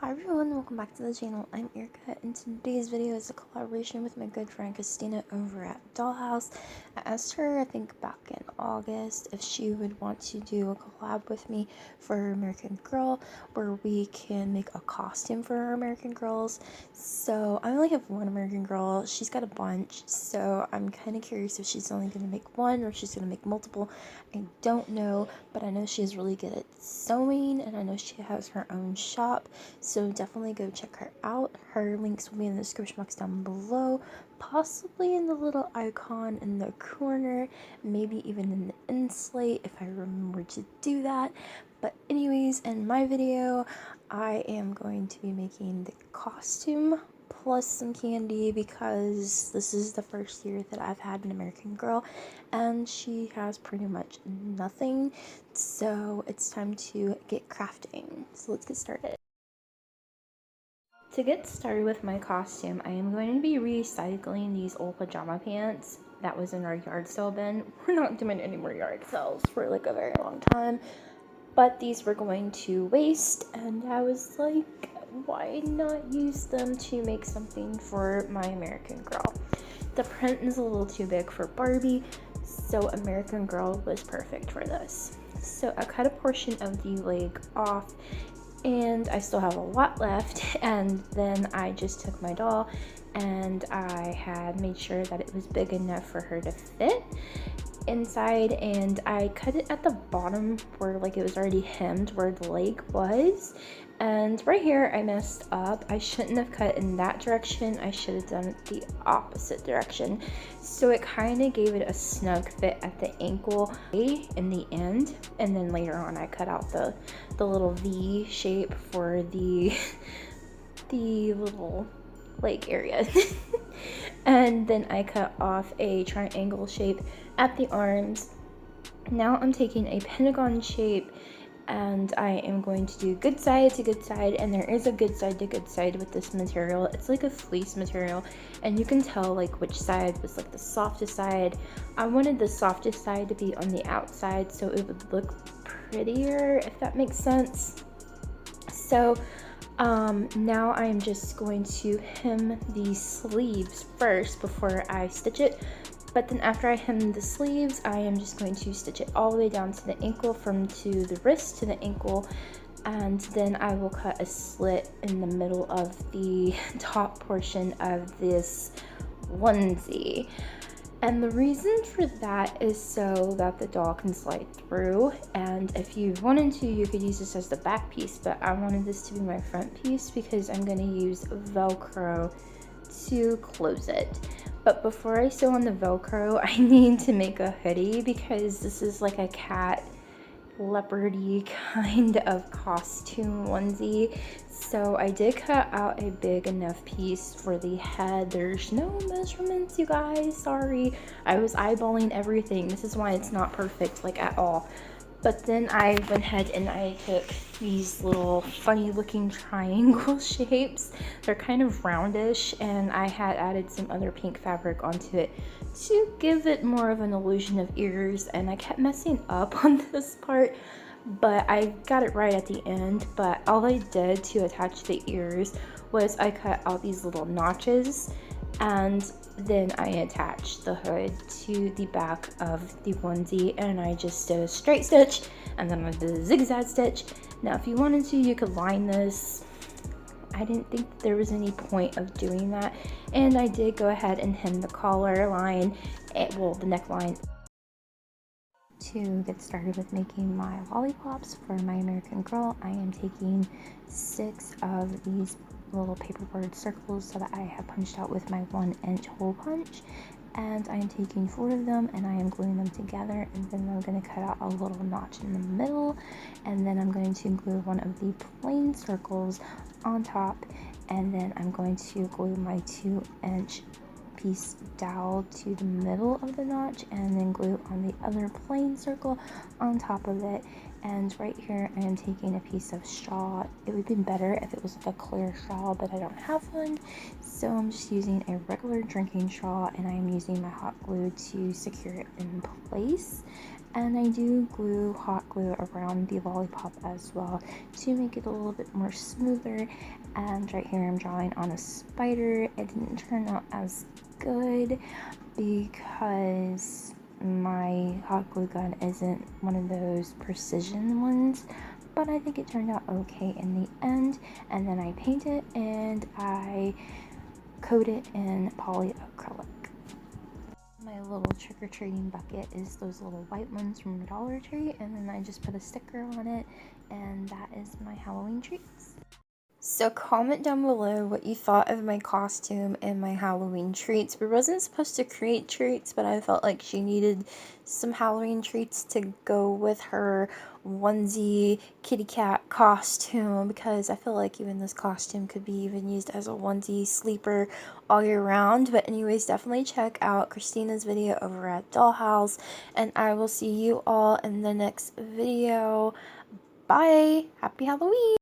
Hi everyone, welcome back to the channel. I'm Erica, and today's video is a collaboration with my good friend Christina over at Dall House. I asked her, I think back in August, if she would want to do a collab with me for her American Girl, where we can make a costume for our American Girls. So I only have one American Girl, she's got a bunch, so I'm kind of curious if she's only going to make one or if she's going to make multiple. I don't know, but I know she's really good at sewing, and I know she has her own shop. So definitely go check her out. Her links will be in the description box down below, possibly in the little icon in the corner, maybe even in the end slate if I remember to do that. But anyways, in my video, I am going to be making the costume plus some candy because this is the first year that I've had an American Girl and she has pretty much nothing. So it's time to get crafting. So let's get started. To get started with my costume, I am going to be recycling these old pajama pants that was in our yard sale bin. We're not doing any more yard sales for like a very long time, but these were going to waste, and I was like, why not use them to make something for my American Girl? The print is a little too big for Barbie, so American Girl was perfect for this. So I cut a portion of the leg off, and I still have a lot left, and then I just took my doll and I had made sure that it was big enough for her to fit inside, and I cut it at the bottom where like it was already hemmed where the leg was. And right here I messed up. I shouldn't have cut in that direction. I should have done it the opposite direction. So it kind of gave it a snug fit at the ankle in the end, and then later on I cut out the little V shape for the little leg area. And then I cut off a triangle shape at the arms. Now I'm taking a pentagon shape and I am going to do good side to good side, and there is a good side to good side with this material. It's like a fleece material, and you can tell like which side was like the softest side. I wanted the softest side to be on the outside so it would look prettier, if that makes sense. So now I'm just going to hem the sleeves first before I stitch it. But then after I hem the sleeves, I am just going to stitch it all the way down to the ankle, from to the wrist to the ankle, and then I will cut a slit in the middle of the top portion of this onesie. And the reason for that is so that the doll can slide through, and if you wanted to, you could use this as the back piece, but I wanted this to be my front piece because I'm going to use Velcro to close it. But before I sew on the Velcro, I need to make a hoodie because this is like a cat leopardy kind of costume onesie. So I did cut out a big enough piece for the head. There's no measurements, you guys, sorry. I was eyeballing everything. This is why it's not perfect like at all. But then I went ahead and I took these little funny looking triangle shapes. They're kind of roundish, and I had added some other pink fabric onto it to give it more of an illusion of ears, and I kept messing up on this part, but I got it right at the end. But all I did to attach the ears was I cut out these little notches, and then I attached the hood to the back of the onesie, and I just did a straight stitch and then I did a zigzag stitch. Now if you wanted to, you could line this. I didn't think there was any point of doing that, and I did go ahead and hem the collar line, well, the neckline. To get started with making my lollipops for my American Girl, I am taking 6 of these little paperboard circles that I have punched out with my 1-inch hole punch, and I am taking 4 of them and I am gluing them together, and then I'm going to cut out a little notch in the middle, and then I'm going to glue one of the plain circles on top, and then I'm going to glue my 2-inch piece dowel to the middle of the notch, and then glue on the other plain circle on top of it, And right here I am taking a piece of straw. It would be better if it was like a clear straw, but I don't have one, so I'm just using a regular drinking straw, and I am using my hot glue to secure it in place. And I do glue hot glue around the lollipop as well to make it a little bit more smoother. And right here I'm drawing on a spider. It didn't turn out as good because my hot glue gun isn't one of those precision ones, but I think it turned out okay in the end. And then I paint it and I coat it in polyacrylic. My little trick-or-treating bucket is those little white ones from the Dollar Tree, and then I just put a sticker on it, and that is my Halloween treats. So comment down below what you thought of my costume and my Halloween treats. We wasn't supposed to create treats, but I felt like she needed some Halloween treats to go with her onesie kitty cat costume, because I feel like even this costume could be even used as a onesie sleeper all year round. But anyways, definitely check out Christina's video over at Dall House, and I will see you all in the next video. Bye! Happy Halloween!